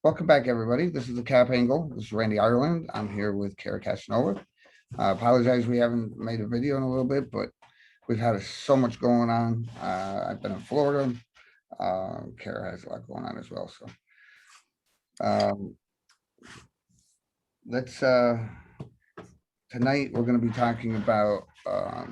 Welcome back, everybody. This is the CAPP Angle. This is Randy Ireland. I'm here with Cara Castronuova. I apologize we haven't made a video in a little bit, but we've had so much going on. I've been in Florida. Cara has a lot going on as well. So tonight we're going to be talking about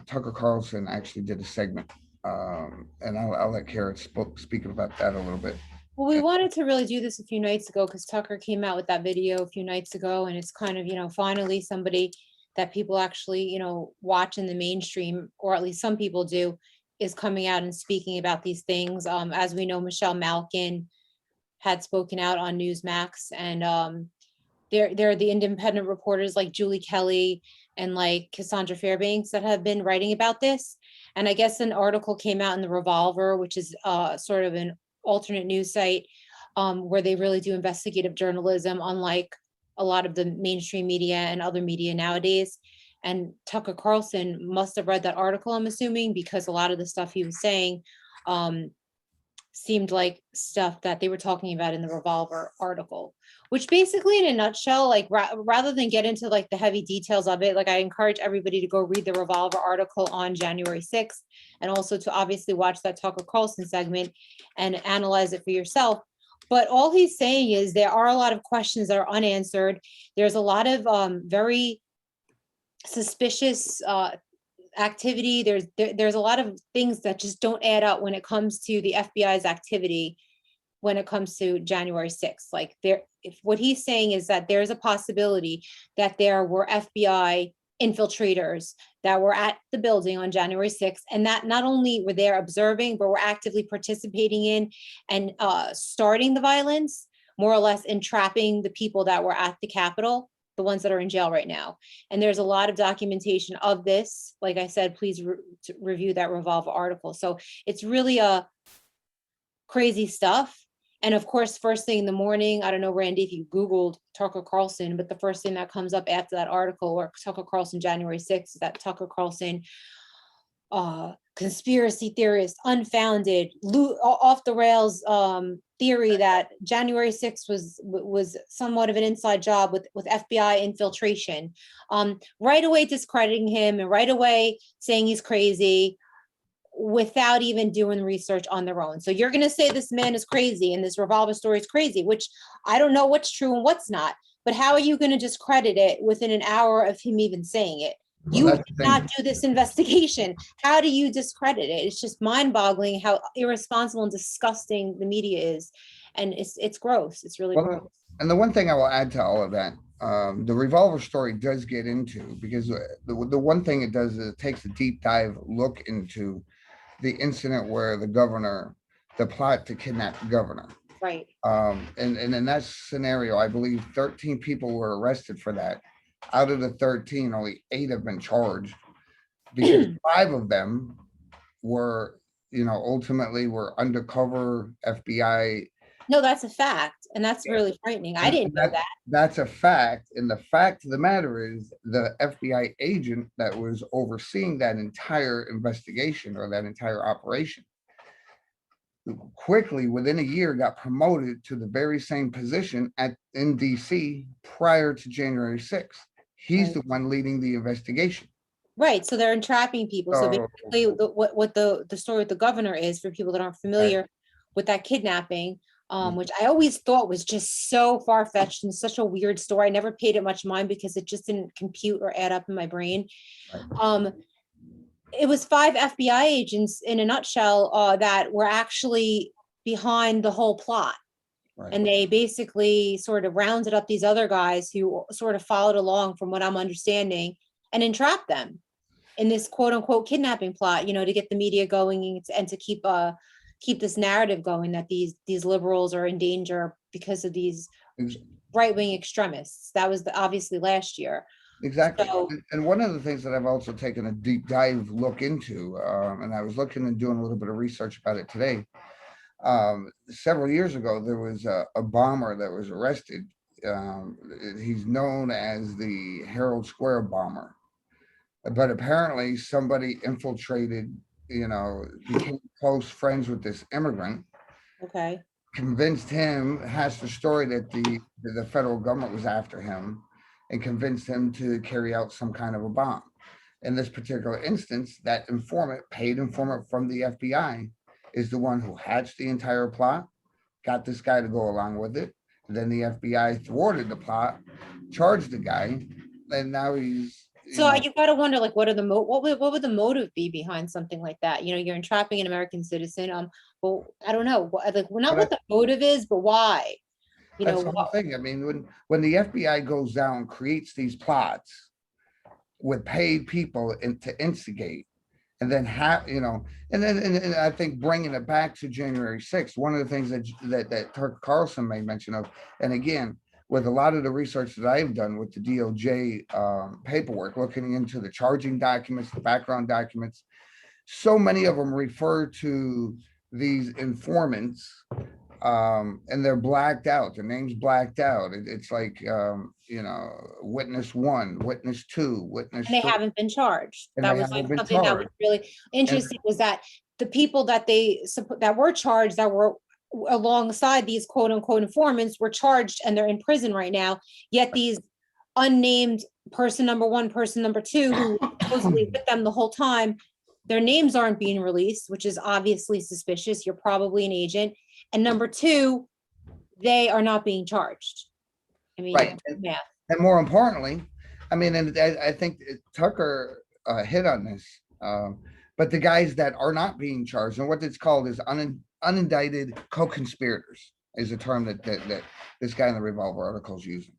Tucker Carlson actually did a segment, and I'll let Cara speak about that a little bit. Well, we wanted to really do this a few nights ago because Tucker came out with that video a few nights ago, and it's kind of, finally somebody that people actually, watch in the mainstream, or at least some people do, is coming out and speaking about these things. As we know, Michelle Malkin had spoken out on Newsmax, and there are the independent reporters like Julie Kelly and like Cassandra Fairbanks that have been writing about this. And I guess an article came out in the Revolver, which is sort of an alternate news site where they really do investigative journalism, unlike a lot of the mainstream media and other media nowadays. And Tucker Carlson must have read that article, I'm assuming, because a lot of the stuff he was saying seemed like stuff that they were talking about in the Revolver article, which basically, in a nutshell, like rather than get into like the heavy details of it, like I encourage everybody to go read the Revolver article on January 6th, and also to obviously watch that Tucker Carlson segment and analyze it for yourself. But all he's saying is there are a lot of questions that are unanswered. There's a lot of very suspicious activity. There's a lot of things that just don't add up when it comes to the FBI's activity when it comes to January 6th. Like if what he's saying is that there's a possibility that there were FBI infiltrators that were at the building on January 6th, and that not only were there observing, but were actively participating in and starting the violence, more or less entrapping the people that were at the Capitol, the ones that are in jail right now. And there's a lot of documentation of this. Like I said, please review that Revolver article. So it's really crazy stuff. And of course, first thing in the morning, I don't know, Randy, if you Googled Tucker Carlson, but the first thing that comes up after that article, or Tucker Carlson January 6th, is that Tucker Carlson conspiracy theorist, unfounded, off the rails theory that January 6th was somewhat of an inside job with FBI infiltration. Right away discrediting him, and right away saying he's crazy without even doing research on their own. So you're going to say this man is crazy and this Revolver story is crazy, which I don't know what's true and what's not, but how are you going to discredit it within an hour of him even saying it? You did not do this investigation. How do you discredit it? It's just mind-boggling how irresponsible and disgusting the media is. And it's gross. It's really gross. And the one thing I will add to all of that, the Revolver story does get into, because the one thing it does is it takes a deep dive look into the incident where the plot to kidnap the governor. Right. And in that scenario, I believe 13 people were arrested for that. Out of the 13, only 8 have been charged, because 5 of them were, ultimately were undercover FBI. No, that's a fact. And that's really frightening. I didn't know that. That's a fact. And the fact of the matter is the FBI agent that was overseeing that entire investigation, or that entire operation, quickly within a year got promoted to the very same position in DC prior to January 6th. He's the one leading the investigation. Right. So they're entrapping people. So basically what the story with the governor is, for people that aren't familiar with that kidnapping, which I always thought was just so far-fetched and such a weird story. I never paid it much mind because it just didn't compute or add up in my brain. It was 5 FBI agents, in a nutshell, that were actually behind the whole plot. Right. And they basically sort of rounded up these other guys who sort of followed along, from what I'm understanding, and entrapped them in this quote unquote kidnapping plot, to get the media going and to keep this narrative going that these liberals are in danger because of these right-wing extremists. That was obviously last year. Exactly. So, and one of the things that I've also taken a deep dive look into, and I was looking and doing a little bit of research about it today. Several years ago, there was a bomber that was arrested. He's known as the Herald Square bomber, but apparently somebody infiltrated, became close friends with this immigrant. Okay. convinced him, has the story that the federal government was after him and convinced him to carry out some kind of a bomb. In this particular instance, that informant, paid informant from the FBI, is the one who hatched the entire plot, got this guy to go along with it. Then the FBI thwarted the plot, charged the guy, and now he's, So you gotta wonder, like, what would the motive be behind something like that? You know, you're entrapping an American citizen. Well, I don't know, like, well, not what the motive is, but why? You that's know, the whole thing. I mean, when the FBI goes down, creates these plots with paid people to instigate, and then have, and I think bringing it back to January 6th, one of the things that Tucker Carlson made mention of, and again, with a lot of the research that I've done with the DOJ paperwork, looking into the charging documents, the background documents, so many of them refer to these informants, and they're blacked out. Their name's blacked out. It's like, witness 1, witness 2, witness and they 3, haven't been charged. and That they was like haven't been something that was charged. really interesting, was that the people that that were charged, that were alongside these quote unquote informants, were charged and they're in prison right now. Yet these unnamed person number 1, person number 2, who were supposedly with them the whole time, their names aren't being released, which is obviously suspicious. You're probably an agent. And number 2, they are not being charged. I mean, Right. yeah. And more importantly, I mean, and I think Tucker hit on this, but the guys that are not being charged, and what it's called is unindicted co-conspirators, is a term that this guy in the Revolver article is using.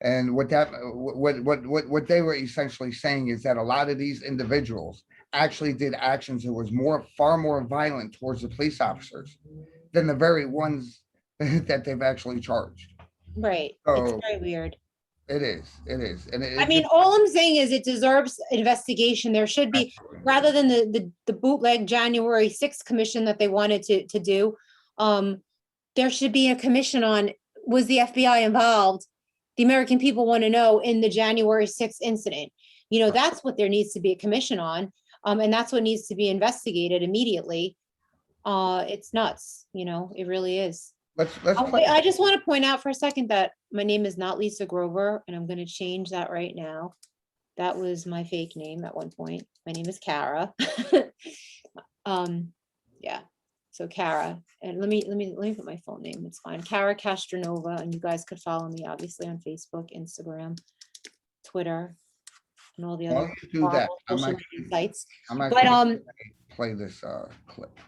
And what they were essentially saying is that a lot of these individuals actually did actions that was far more violent towards the police officers than the very ones that they've actually charged. Right. So, it's very weird. It is. And I mean, all I'm saying is it deserves investigation. There should be, rather than the bootleg January 6th commission that they wanted to do, there should be a commission on, was the FBI involved? The American people want to know in the January 6th incident. You know, that's what there needs to be a commission on. And that's what needs to be investigated immediately. It's nuts, it really is. Let's play. I just want to point out for a second that my name is not Lisa Grover, and I'm going to change that right now. That was my fake name at one point. My name is Cara. Yeah. So Cara, and let me put my full name. It's fine. Cara Castronuova, and you guys could follow me obviously on Facebook, Instagram, Twitter, and all the other do that. social media sites. But play this clip.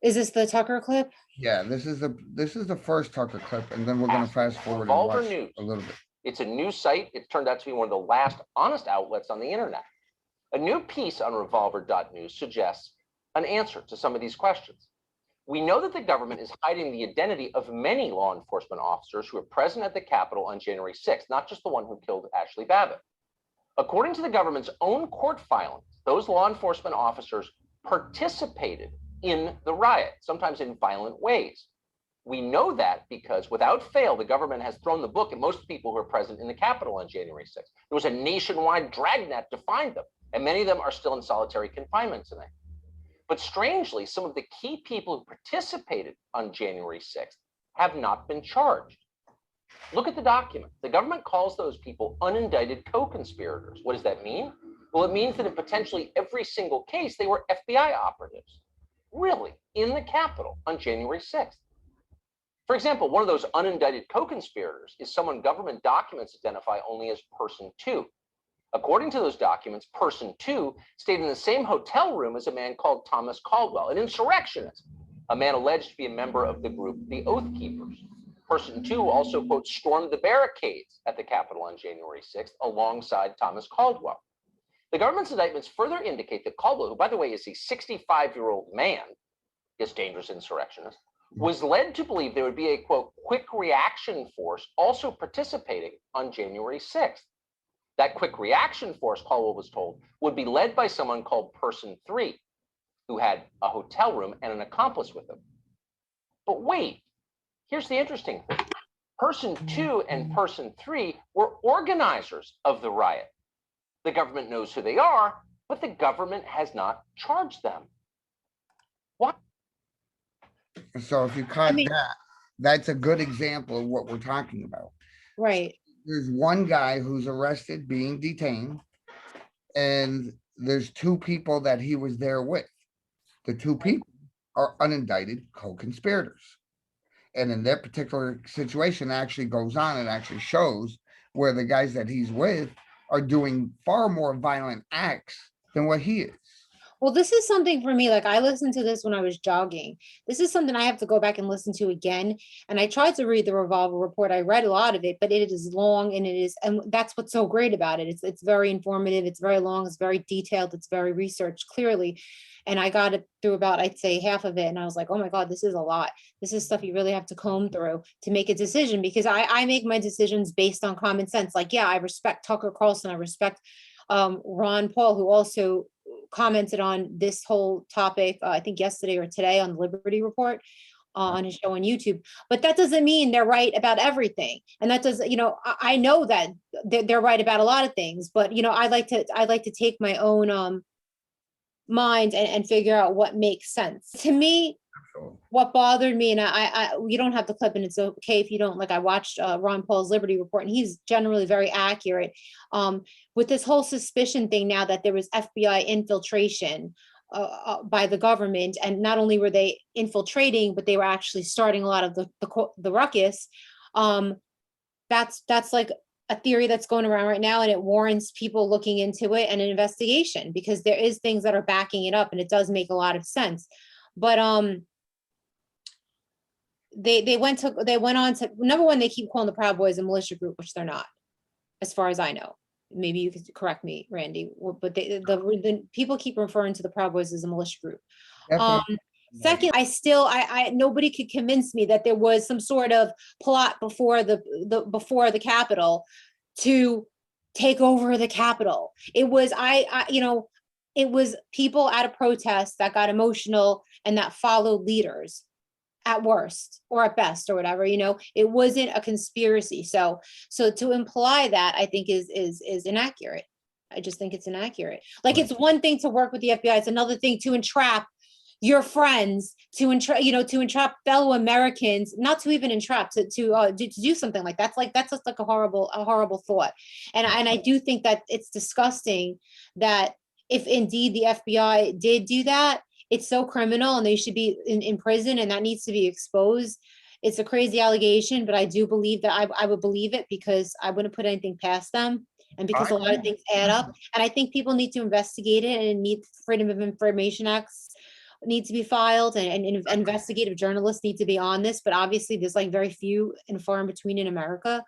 Is this the Tucker clip? Yeah, this is the first Tucker clip, and then we're going to fast forward and Revolver watch News. a little bit. It's a news site. It's turned out to be one of the last honest outlets on the internet. A new piece on Revolver.news suggests an answer to some of these questions. We know that the government is hiding the identity of many law enforcement officers who were present at the Capitol on January 6th, not just the one who killed Ashley Babbitt. According to the government's own court filings, those law enforcement officers participated in the riot, sometimes in violent ways. We know that because without fail, the government has thrown the book at most people who are present in the Capitol on January 6th. There was a nationwide dragnet to find them, and many of them are still in solitary confinement today. But strangely, some of the key people who participated on January 6th have not been charged. Look at the document. The government calls those people unindicted co-conspirators. What does that mean? Well, it means that in potentially every single case, they were FBI operatives, really, in the Capitol on January 6th. For example, one of those unindicted co-conspirators is someone government documents identify only as person 2. According to those documents, person 2 stayed in the same hotel room as a man called Thomas Caldwell, an insurrectionist, a man alleged to be a member of the group the Oath Keepers. Person 2 also, quote, stormed the barricades at the Capitol on January 6th alongside Thomas Caldwell. The government's indictments further indicate that Caldwell, who, by the way, is a 65-year-old man, this dangerous insurrectionist, was led to believe there would be a, quote, quick reaction force also participating on January 6th. That quick reaction force, Caldwell was told, would be led by someone called Person 3, who had a hotel room and an accomplice with him. But wait, here's the interesting thing. Person 2 and Person 3 were organizers of the riot. The government knows who they are, but the government has not charged them. Why? And so if you I caught mean, that, that's a good example of what we're talking about. right. There's one guy who's arrested, being detained, and there's two people that he was there with. The two people are unindicted co-conspirators. And in that particular situation, actually goes on and actually shows where the guys that he's with are doing far more violent acts than what he is. Well, this is something for me, like I listened to this when I was jogging. This is something I have to go back and listen to again. And I tried to read the Revolver report. I read a lot of it, but it is long and and that's what's so great about it. It's very informative, it's very long, it's very detailed, it's very researched clearly. And I got it through about, I'd say, half of it. And I was like, oh my God, this is a lot. This is stuff you really have to comb through to make a decision, because I make my decisions based on common sense. Like, yeah, I respect Tucker Carlson, I respect Ron Paul, who also commented on this whole topic, I think yesterday or today on the Liberty Report on his show on YouTube. But that doesn't mean they're right about everything. And that doesn't, I know that they're right about a lot of things, but I like to take my own mind and figure out what makes sense. To me, what bothered me, and you don't have the clip, and it's okay if you don't. Like, I watched Ron Paul's Liberty Report, and he's generally very accurate. With this whole suspicion thing now that there was FBI infiltration by the government, and not only were they infiltrating, but they were actually starting a lot of the ruckus. That's like a theory that's going around right now, and it warrants people looking into it and an investigation, because there is things that are backing it up, and it does make a lot of sense. But they went on to, number one, they keep calling the Proud Boys a militia group, which they're not, as far as I know. Maybe you could correct me, Randy, but the people keep referring to the Proud Boys as a militia group. Second, I nobody could convince me that there was some sort of plot before the Capitol to take over the Capitol. It was it was people at a protest that got emotional and that followed leaders at worst or at best or whatever. It wasn't a conspiracy. So to imply that, I think is inaccurate. I just think it's inaccurate. Like, it's one thing to work with the FBI, it's another thing to entrap your friends, to entrap fellow Americans, not to even entrap, to do something like that. That's just like a horrible thought. And I do think that it's disgusting that if indeed the FBI did do that, it's so criminal and they should be in prison, and that needs to be exposed. It's a crazy allegation, but I do believe that I would believe it, because I wouldn't put anything past them, and because a lot of things add up. And I think people need to investigate it, and Freedom of Information Acts need to be filed, and investigative journalists need to be on this. But obviously there's like very few and far in between in America.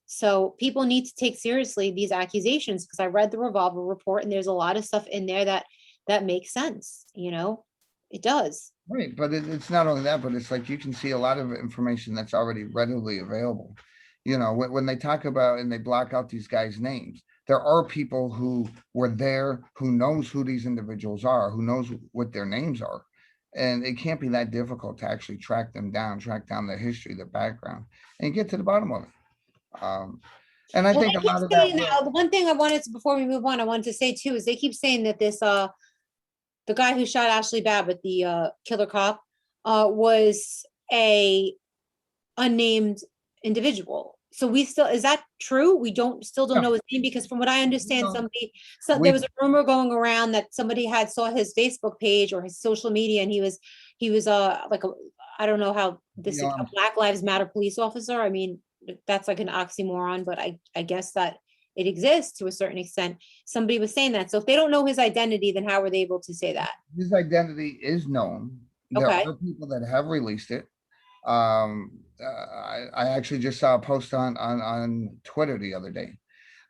So people need to take seriously these accusations, because I read the Revolver report, and there's a lot of stuff in there that makes sense. It does. Right, but it's not only that, but it's like you can see a lot of information that's already readily available. When they talk about and they block out these guys' names, there are people who were there, who knows who these individuals are, who knows what their names are. And it can't be that difficult to actually track down their history, their background, and get to the bottom of it. And I think a lot of that. The one thing I wanted to, before we move on, I wanted to say too, is they keep saying that this the guy who shot Ashley Babbitt, the killer cop, was a unnamed individual. So is that true? We still don't know his name, because from what I understand, there was a rumor going around that somebody saw his Facebook page or his social media, and he was like I don't know how this, a Black Lives Matter police officer. I mean, that's like an oxymoron, but I guess that it exists to a certain extent. Somebody was saying that. So if they don't know his identity, then how were they able to say that? His identity is known. There are people that have released it. I actually just saw a post on Twitter the other day.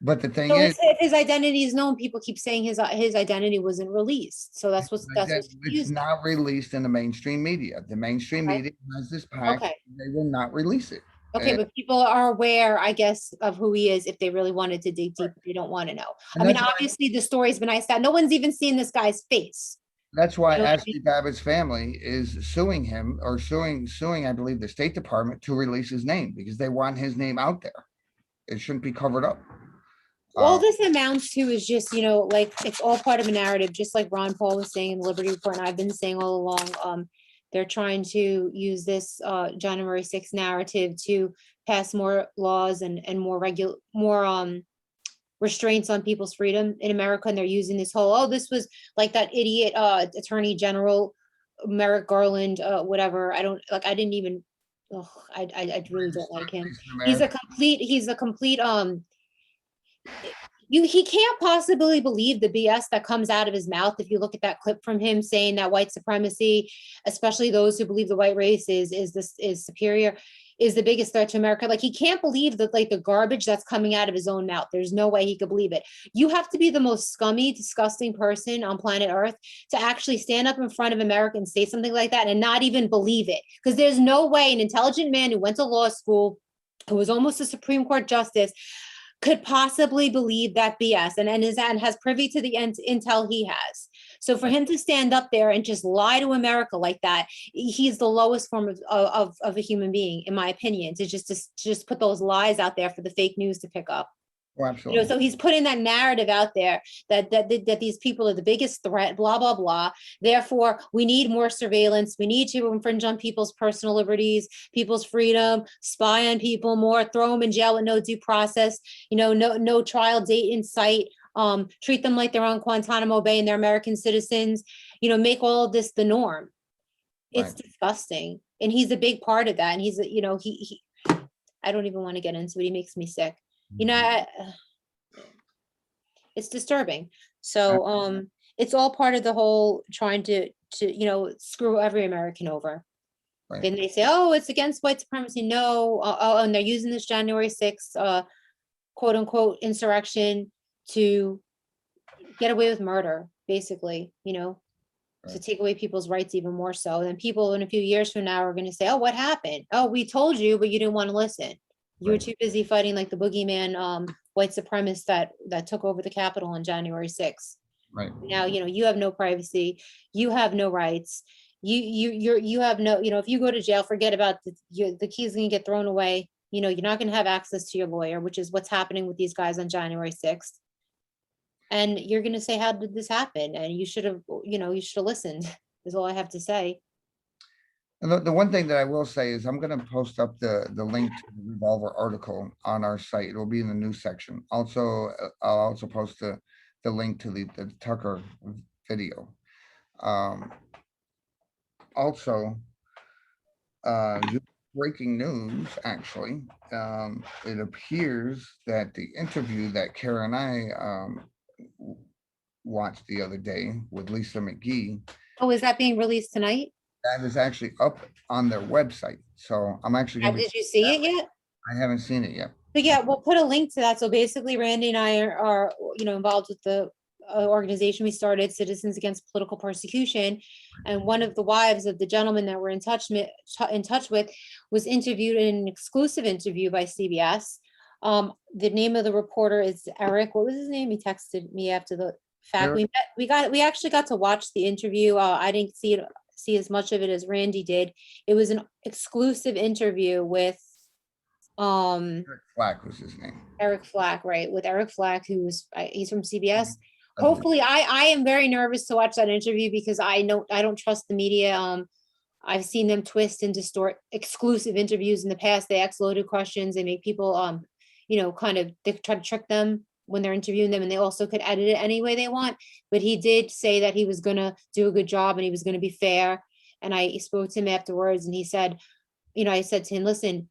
But the thing is, if his identity is known, people keep saying his identity wasn't released. So that's what's it's not released in the mainstream media. The mainstream media has this pact. They will not release it. Okay, but people are aware, I guess, of who he is if they really wanted to dig deep. They don't want to know. I mean, obviously, the story's been iced out. No one's even seen this guy's face. That's why Ashley Babbitt's family is suing him, or suing, I believe, the State Department to release his name, because they want his name out there. It shouldn't be covered up. All this amounts to is just, like, it's all part of a narrative, just like Ron Paul was saying in the Liberty Report, and I've been saying all along. They're trying to use this January 6th narrative to pass more laws and more restraints on people's freedom in America. And they're using this whole, oh, this was like that idiot Attorney General Merrick Garland, whatever. I didn't even, I really don't like him. He's a complete he can't possibly believe the BS that comes out of his mouth. If you look at that clip from him saying that white supremacy, especially those who believe the white race is superior, is the biggest threat to America. Like, he can't believe that, like, the garbage that's coming out of his own mouth. There's no way he could believe it. You have to be the most scummy, disgusting person on planet Earth to actually stand up in front of America and say something like that and not even believe it. Because there's no way an intelligent man who went to law school, who was almost a Supreme Court justice, could possibly believe that BS and has privy to the intel he has. So for him to stand up there and just lie to America like that, he's the lowest form of a human being, in my opinion, to just put those lies out there for the fake news to pick up. Oh, absolutely. So he's putting that narrative out there that these people are the biggest threat, blah, blah, blah. Therefore, we need more surveillance. We need to infringe on people's personal liberties, people's freedom, spy on people more, throw them in jail with no due process, no trial date in sight, treat them like they're on Guantanamo Bay and they're American citizens, make all of this the norm. It's disgusting. And he's a big part of that. And he's, he I don't even want to get into it. He makes me sick. It's disturbing. So it's all part of the whole trying to screw every American over. Right. Then they say, oh, it's against white supremacy. No, and they're using this January 6th quote unquote insurrection to get away with murder, basically, to take away people's rights even more so. Then people in a few years from now are going to say, oh, what happened? Oh, we told you, but you didn't want to listen. You were too busy fighting like the boogeyman white supremacists that took over the Capitol on January 6th. Right. Now, you have no privacy. You have no rights. You have no, if you go to jail, forget about the keys going to get thrown away. You're not going to have access to your lawyer, which is what's happening with these guys on January 6th. And you're going to say, how did this happen? And you should have listened, is all I have to say. And the one thing that I will say is I'm going to post up the link to the Revolver article on our site. It will be in the news section. Also, I'll also post the link to the Tucker video. Also, breaking news, actually, it appears that the interview that Cara and I watched the other day with Lisa McGee. Oh, is that being released tonight? That is actually up on their website. So I'm actually going to. Did you see it yet? I haven't seen it yet. But yeah, we'll put a link to that. So basically, Randy and I are involved with the organization we started, Citizens Against Political Persecution, and one of the wives of the gentleman that we're in touch with was interviewed in an exclusive interview by CBS. The name of the reporter is Eric. What was his name? He texted me after the fact. We actually got to watch the interview. I didn't see as much of it as Randy did. It was an exclusive interview with Eric Flack was his name. Eric Flack, right? With Eric Flack, he's from CBS. Hopefully, I am very nervous to watch that interview because I don't trust the media. I've seen them twist and distort exclusive interviews in the past. They ask loaded questions. They make people, they try to trick them when they're interviewing them, and they also could edit it any way they want. But he did say that he was going to do a good job and he was going to be fair. And I spoke to him afterwards, and he said, I said to him, listen,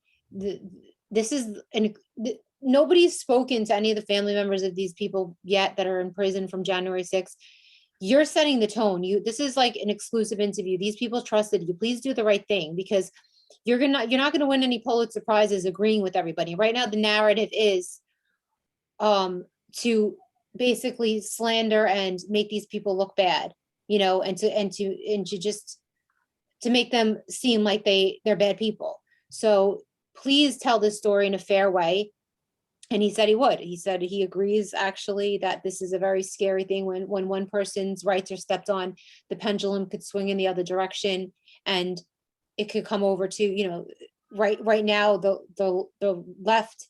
nobody's spoken to any of the family members of these people yet that are in prison from January 6th. You're setting the tone. This is like an exclusive interview. These people trusted you. Please do the right thing, because you're not going to win any Pulitzer Prizes agreeing with everybody. Right now, the narrative is to basically slander and make these people look bad, and to make them seem like they're bad people. So please tell this story in a fair way. And he said he would. He said he agrees, actually, that this is a very scary thing when one person's rights are stepped on, the pendulum could swing in the other direction, and it could come over to, right now, the left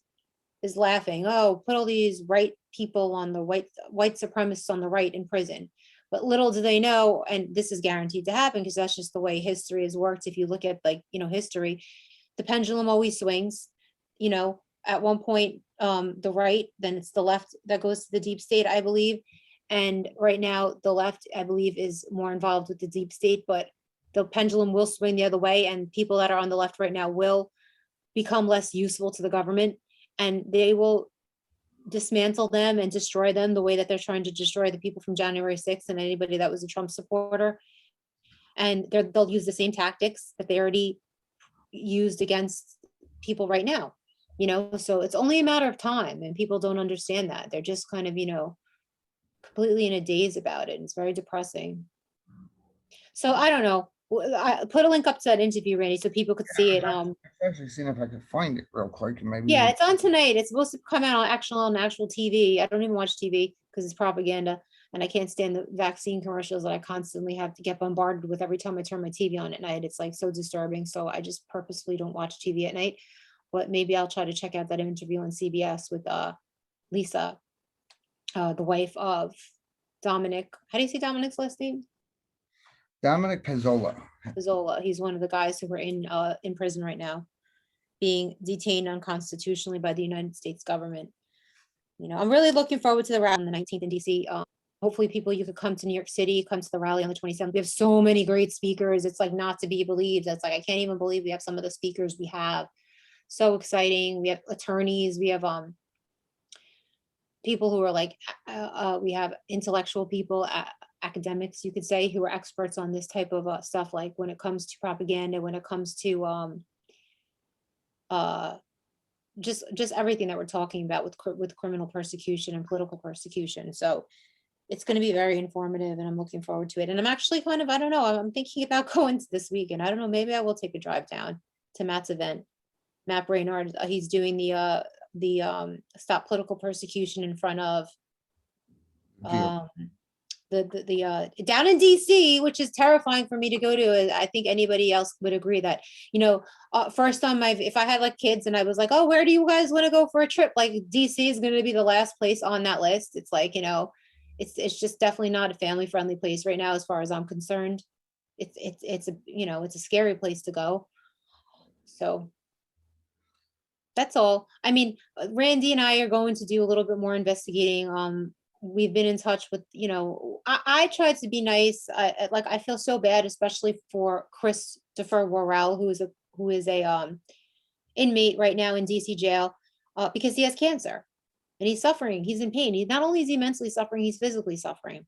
is laughing. Oh, put all these right people on the white supremacists on the right in prison. But little do they know, and this is guaranteed to happen because that's just the way history has worked. If you look at, like, history, the pendulum always swings. At one point, the right, then it's the left that goes to the deep state, I believe. And right now, the left, I believe, is more involved with the deep state, but the pendulum will swing the other way, and people that are on the left right now will become less useful to the government, and they will dismantle them and destroy them the way that they're trying to destroy the people from January 6th and anybody that was a Trump supporter. And they'll use the same tactics that they already used against people right now. So it's only a matter of time, and people don't understand that. They're just kind of, completely in a daze about it. It's very depressing. So I don't know. I put a link up to that interview, Randy, so people could see it. I've actually seen if I could find it real quick and maybe. Yeah, it's on tonight. It's supposed to come out on actual TV. I don't even watch TV because it's propaganda, and I can't stand the vaccine commercials that I constantly have to get bombarded with every time I turn my TV on at night. It's like so disturbing. So I just purposefully don't watch TV at night. But maybe I'll try to check out that interview on CBS with Lisa, the wife of Dominic. How do you say Dominic's last name? Dominic Pezzola. Pizzola. He's one of the guys who are in prison right now, being detained unconstitutionally by the United States government. I'm really looking forward to the rally on the 19th in DC. Hopefully you could come to New York City, come to the rally on the 27th. We have so many great speakers. It's like not to be believed. It's like, I can't even believe we have some of the speakers we have. So exciting. We have attorneys. We have people who are like, we have intellectual people, academics, you could say, who are experts on this type of stuff, like when it comes to propaganda, when it comes to just everything that we're talking about with criminal persecution and political persecution. So it's going to be very informative, and I'm looking forward to it. And I'm actually kind of, I don't know, I'm thinking about going to this weekend. I don't know, maybe I will take a drive down to Matt's event. Matt Brainard, he's doing the Stop Political Persecution in front of the down in DC, which is terrifying for me to go to. I think anybody else would agree that, first on if I had like kids and I was like, oh, where do you guys want to go for a trip? Like DC is going to be the last place on that list. It's like, it's just definitely not a family friendly place right now, as far as I'm concerned. It's a scary place to go. So that's all. I mean, Randy and I are going to do a little bit more investigating. We've been in touch with, I tried to be nice. I feel so bad, especially for Christopher Worrell, who is a inmate right now in DC jail, because he has cancer and he's suffering. He's in pain. Not only is he mentally suffering, he's physically suffering.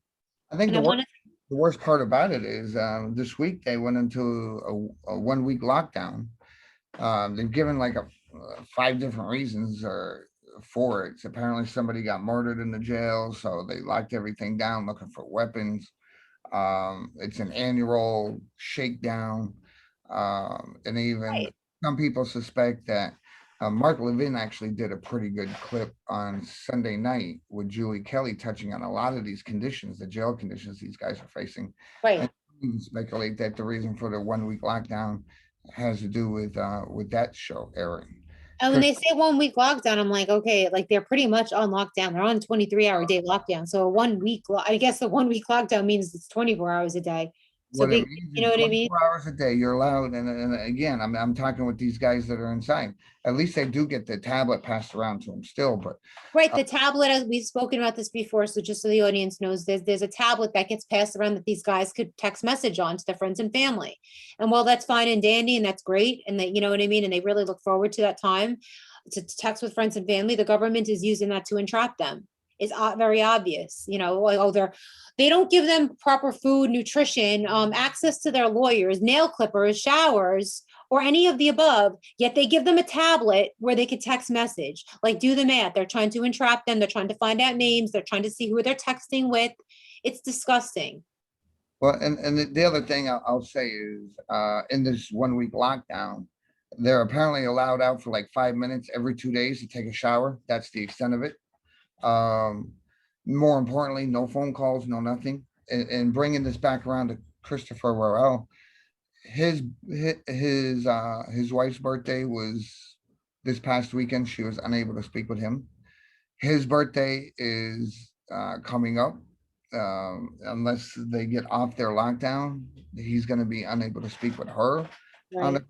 I think the worst part about it is this week they went into a 1 week lockdown. They've given like 5 different reasons for it. Apparently somebody got murdered in the jail, so they locked everything down looking for weapons. It's an annual shakedown, and even some people suspect that Mark Levin actually did a pretty good clip on Sunday night with Julie Kelly touching on a lot of these conditions, the jail conditions these guys are facing. Right. And speculate that the reason for the 1 week lockdown has to do with that show airing. And when they say 1 week lockdown, I'm like, okay, like they're pretty much on lockdown. They're on 23-hour day lockdown. So 1 week, I guess the 1 week lockdown means it's 24 hours a day. So What it means you know what I mean? 24 hours a day, you're allowed. And again, I'm talking with these guys that are inside. At least they do get the tablet passed around to them still. But right, the tablet, as we've spoken about this before, so just so the audience knows, there's a tablet that gets passed around that these guys could text message on to their friends and family. And while that's fine and dandy and that's great, and that, you know what I mean, and they really look forward to that time to text with friends and family, the government is using that to entrap them. It's very obvious, they don't give them proper food, nutrition, access to their lawyers, nail clippers, showers, or any of the above, yet they give them a tablet where they could text message. Like, do the math. They're trying to entrap them. They're trying to find out names. They're trying to see who they're texting with. It's disgusting. well, and the other thing I'll say is in this 1 week lockdown, they're apparently allowed out for like 5 minutes every 2 days to take a shower. That's the extent of it. More importantly, no phone calls, no nothing. And bringing this back around to Christopher Worrell, his wife's birthday was this past weekend. She was unable to speak with him. His birthday is coming up. unless they get off their lockdown, he's going to be unable to speak with her on Right. it.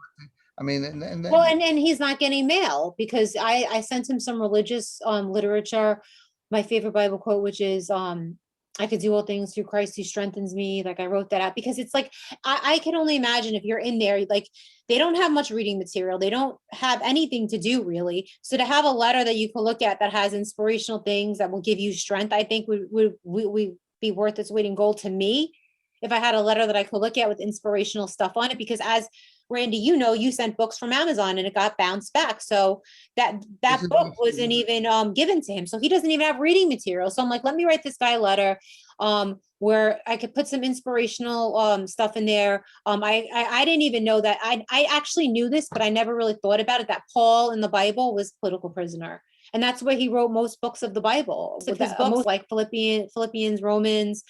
I mean, and Well, then and he's not getting mail because I sent him some religious literature. My favorite Bible quote, which is I could do all things through Christ who strengthens me. Like I wrote that out because it's like I can only imagine if you're in there, like they don't have much reading material. They don't have anything to do really. So to have a letter that you can look at that has inspirational things that will give you strength, I think would be worth its weight in gold to me if I had a letter that I could look at with inspirational stuff on it. Because as Randy, you know, you sent books from Amazon and it got bounced back. So this that is book wasn't even given to him. So he doesn't even have reading material. So I'm like, let me write this guy a letter where I could put some inspirational stuff in there. I didn't even know that. I actually knew this, but I never really thought about it, that Paul in the Bible was political prisoner. And that's where he wrote most books of the Bible. With his books like Philippians, Romans,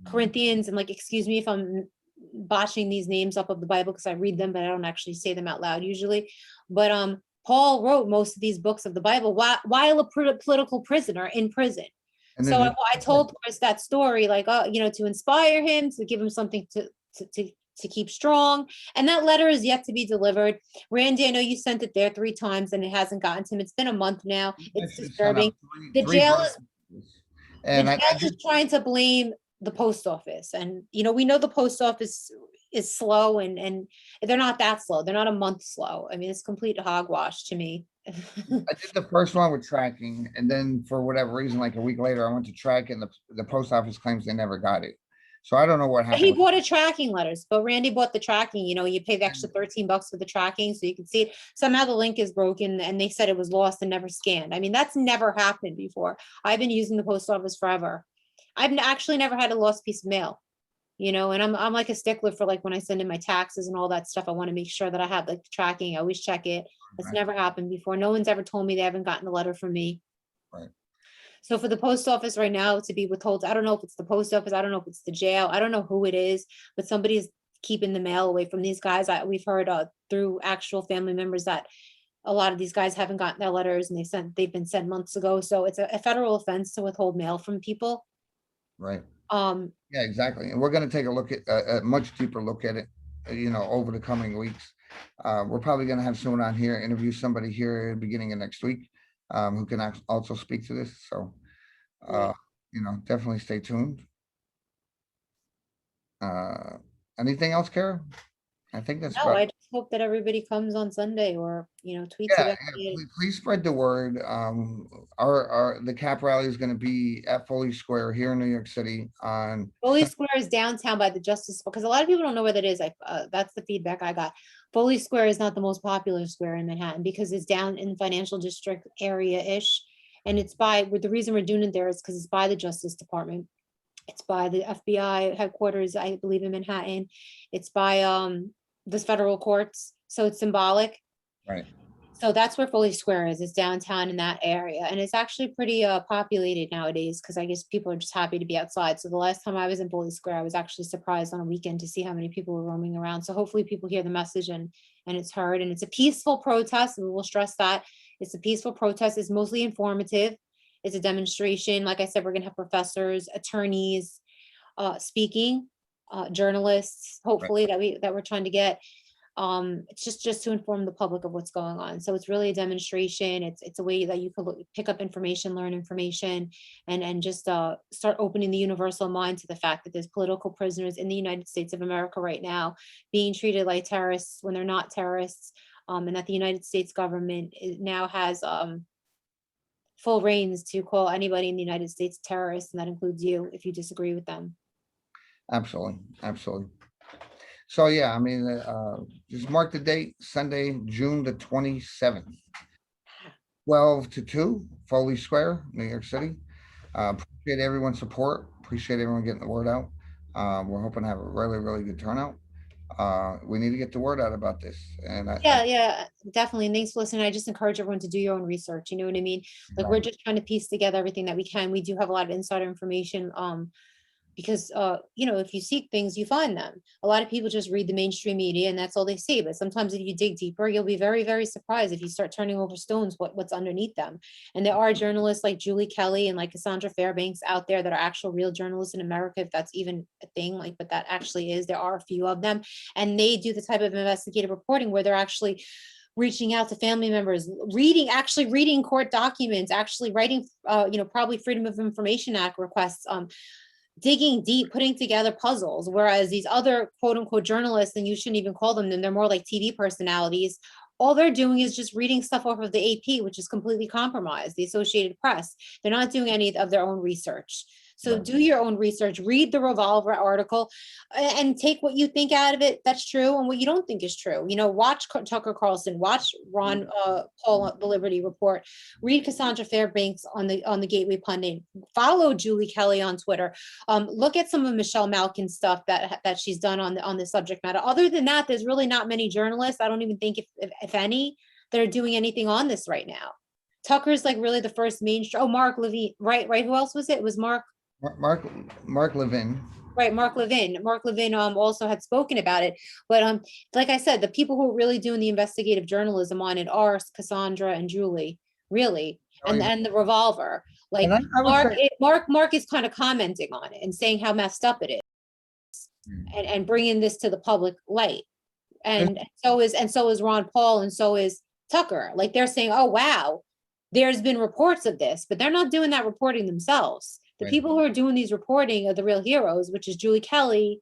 Corinthians, and like, excuse me if I'm botching these names up of the Bible because I read them, but I don't actually say them out loud usually. But Paul wrote most of these books of the Bible while a political prisoner in prison. and So then I told Chris that story, like, you know, to inspire him, to give him something to keep strong. And that letter is yet to be delivered. Randy, I know you sent it there 3 times and it hasn't gotten to him. It's been a month now. It's actually sent disturbing. out The three jail verses. the And I jail is trying to blame the post office. And, you know, we know the post office is slow and they're not that slow. They're not a month slow. I mean, it's complete hogwash to me. I did the first one with tracking, and then for whatever reason, like a week later, I went to track, and the post office claims they never got it. So I don't know what He happened. bought a tracking letters, but Randy bought the tracking, you know, you pay the extra $13 for the tracking so you can see it. Somehow the link is broken and they said it was lost and never scanned. I mean, that's never happened before. I've been using the post office forever. I've actually never had a lost piece of mail, you know, and I'm like a stickler for like when I send in my taxes and all that stuff. I want to make sure that I have like the tracking. I always check it. It's Right. never happened before. No one's ever told me they haven't gotten a letter from me. Right. So for the post office right now to be withhold, I don't know if it's the post office, I don't know if it's the jail, I don't know who it is, but somebody's keeping the mail away from these guys. We've heard through actual family members that a lot of these guys haven't gotten their letters and they've been sent months ago. So it's a federal offense to withhold mail from people. Right. Um, Yeah, exactly. And we're going to take a look at a much deeper look at it, you know, over the coming weeks. We're probably going to have someone on here, interview somebody here at the beginning of next week, who can also speak to this. So, Right. you know, definitely stay tuned. Anything else, Kara? I think that's no, about. I just hope that everybody comes on Sunday or, you know, tweets Yeah, it. please spread the word. The CAPP rally is going to be at Foley Square here in New York City on. Foley Square is downtown by the Justice, because a lot of people don't know where that is. That's the feedback I got. Foley Square is not the most popular square in Manhattan because it's down in the financial district area-ish. And it's the reason we're doing it there is because it's by the Justice Department. It's by the FBI headquarters, I believe, in Manhattan. It's by the federal courts. So it's symbolic. Right. So that's where Foley Square is. It's downtown in that area. And it's actually pretty populated nowadays because I guess people are just happy to be outside. So the last time I was in Foley Square, I was actually surprised on a weekend to see how many people were roaming around. So hopefully people hear the message and it's heard. And it's a peaceful protest. And we'll stress that. It's a peaceful protest. It's mostly informative. It's a demonstration. Like I said, we're going to have professors, attorneys speaking, journalists, hopefully that we're trying to get. It's just to inform the public of what's going on. So it's really a demonstration. It's a way that you could pick up information, learn information, and just start opening the universal mind to the fact that there's political prisoners in the United States of America right now being treated like terrorists when they're not terrorists, and that the United States government now has full reins to call anybody in the United States terrorists, and that includes you if you disagree with them. Absolutely. Absolutely. So, yeah, I mean, just mark the date, Sunday, June the 27th, 12 to 2, Foley Square, New York City. Appreciate everyone's support. Appreciate everyone getting the word out. We're hoping to have a really, really good turnout. We need to get the word out about this. And Yeah, definitely. And thanks for listening. I just encourage everyone to do your own research. You know what I mean? Like we're just trying to piece together everything that we can. We do have a lot of insider information because, you know, if you seek things, you find them. A lot of people just read the mainstream media and that's all they see. But sometimes if you dig deeper, you'll be very, very surprised if you start turning over stones, what's underneath them. And there are journalists like Julie Kelly and like Cassandra Fairbanks out there that are actual real journalists in America, if that's even a thing, like, but that actually is, there are a few of them. And they do the type of investigative reporting where they're actually reaching out to family members, actually reading court documents, actually writing, you know, probably Freedom of Information Act requests, digging deep, putting together puzzles, whereas these other quote unquote journalists, and you shouldn't even call them, they're more like TV personalities. All they're doing is just reading stuff off of the AP, which is completely compromised, the Associated Press. They're not doing any of their own research. So Right. do your own research, read the Revolver article and take what you think out of it that's true and what you don't think is true. You know, watch Tucker Carlson, watch Ron Paul, the Liberty Report, read Cassandra Fairbanks on the Gateway Pundit, follow Julie Kelly on Twitter. Look at some of Michelle Malkin's stuff that she's done on the subject matter. Other than that, there's really not many journalists, I don't even think if any, that are doing anything on this right now. Tucker's like really the first mainstream. Oh, Mark Levine, right? Who else was it? It was Mark. Mark Levin. Right, Mark Levin. Mark Levin also had spoken about it. But like I said, the people who are really doing the investigative journalism on it are Cassandra and Julie, really, and the Revolver. Like And I would say, Mark is kind of commenting on it and saying how messed up it is, and bringing this to the public light. And so is Ron Paul, and so is Tucker. Like they're saying, oh wow, there's been reports of this, but they're not doing that reporting themselves. The Right. people who are doing these reporting are the real heroes, which is Julie Kelly,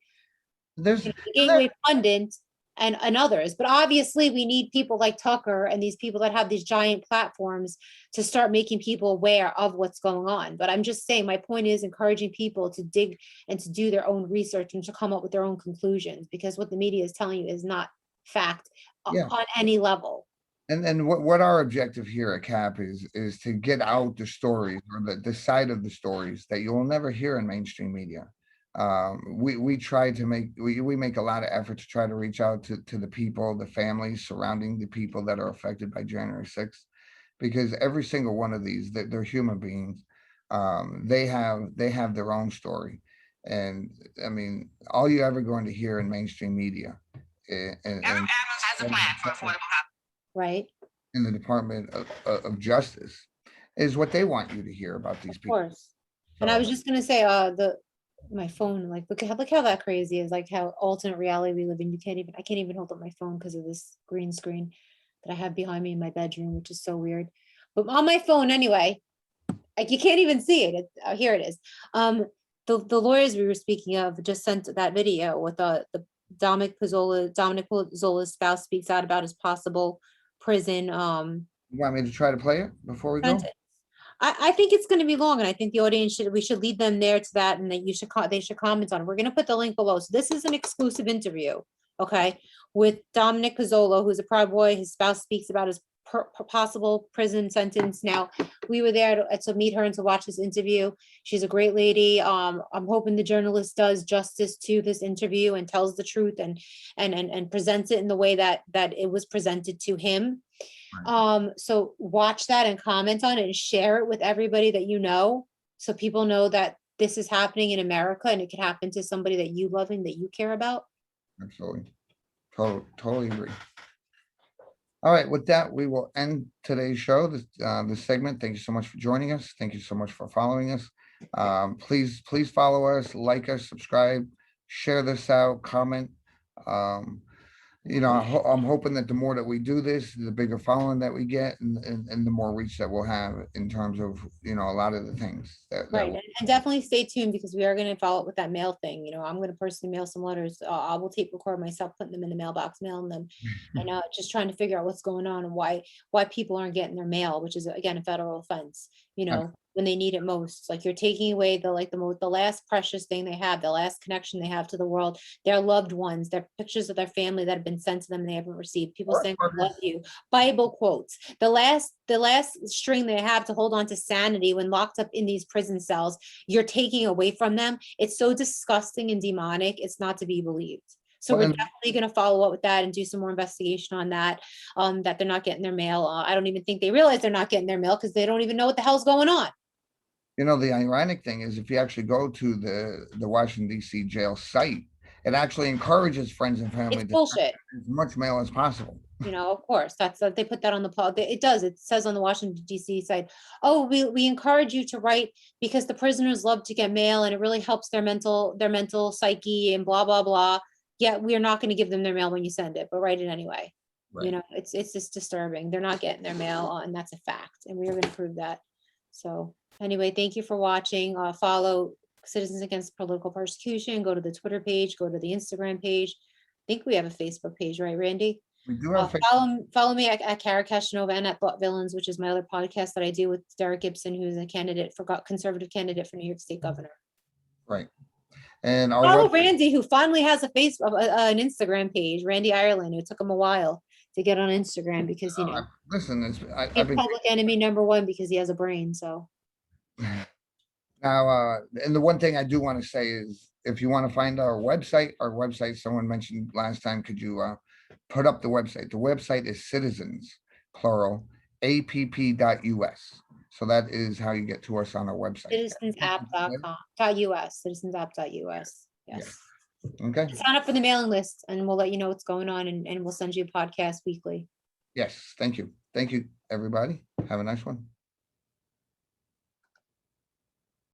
there's the Gateway Pundit, and others. But obviously we need people like Tucker and these people that have these giant platforms to start making people aware of what's going on. But I'm just saying, my point is encouraging people to dig and to do their own research and to come up with their own conclusions, because what the media is telling you is not fact Yeah. on any level. And what our objective here at CAPP is to get out the stories, or the side of the stories that you'll never hear in mainstream media. We try to we make a lot of effort to try to reach out to the people, the families surrounding the people that are affected by January 6th, because every single one of these, they're human beings. They have their own story. And I mean, all you're ever going to hear in mainstream media and Right. in the Department of Justice is what they want you to hear about these Of people. course. And I was just gonna say, my phone, like, look how that crazy is, like how alternate reality we live in. I can't even hold up my phone because of this green screen that I have behind me in my bedroom, which is so weird. But on my phone anyway, like you can't even see it. Here it is. The lawyers we were speaking of just sent that video with the Dominic Pizzola's spouse speaks out about his possible prison You want me to try to play it before we go? sentence. I think it's going to be long, and I think the audience we should lead them there to that, and that they should comment on it. We're going to put the link below. So this is an exclusive interview, okay, with Dominic Pizzola, who's a Proud Boy. His spouse speaks about his possible prison sentence. Now, we were there to meet her and to watch this interview. She's a great lady. I'm hoping the journalist does justice to this interview and tells the truth and presents it in the way that it was presented to him. So watch that and comment on it and share it with everybody that you know, so people know that this is happening in America and it could happen to somebody that you love and that you care about. Absolutely. Totally agree. All right, with that, we will end today's show, this segment. Thank you so much for joining us. Thank you so much for following us. Please follow us, like us, subscribe, share this out, comment. You know, I'm hoping that the more that we do this, the bigger following that we get, and the more reach that we'll have in terms of, you know, a lot of the things that Right, and definitely stay tuned, because we are going to follow up with that mail thing. You know, I'm going to personally mail some letters. I will tape record myself putting them in the mailbox, mailing them, and just trying to figure out what's going on and why people aren't getting their mail, which is again a federal offense. You know, when they need it most. It's like you're taking away the last precious thing they have, the last connection they have to the world, their loved ones, their pictures of their family that have been sent to them and they haven't received. People saying I love you, Bible quotes, the last string they have to hold on to sanity when locked up in these prison cells, you're taking away from them. It's so disgusting and demonic, it's not to be believed. So we're definitely going to follow up with that and do some more investigation on that, that they're not getting their mail. I don't even think they realize they're not getting their mail because they don't even know what the hell's going on. You know, the ironic thing is if you actually go to the Washington DC jail site, it actually encourages friends and family It's to send bullshit. as much mail as possible. Of course, they put that on the it does, it says on the Washington DC site, oh, we encourage you to write because the prisoners love to get mail and it really helps their mental psyche and blah, blah, blah. Yet we are not going to give them their mail when you send it, but write it anyway. Right. It's just disturbing. They're not getting their mail, and that's a fact, and we are going to prove that. So anyway, thank you for watching. Follow Citizens Against Political Persecution, go to the Twitter page, go to the Instagram page. I think we have a Facebook page, right, Randy? We do have Follow me at Cara Castronuova and at Thought Villains, which is my other podcast that I do with Derek Gibson, who's a conservative candidate for New York State governor. right. And our Follow Randy, who finally has an Instagram page, Randy Ireland. It took him a while to get on Instagram because listen, he's I've been public enemy #1 because he has a brain. So now, and the one thing I do want to say is if you want to find our website, someone mentioned last time, could you put up the website? The website is citizens, plural, app.us. So that is how you get to us on our website. citizensapp.com.us, citizensapp.us. Yes. Okay. Sign up for the mailing list and we'll let you know what's going on and we'll send you a podcast weekly. Yes. Thank you. Thank you, everybody. Have a nice one.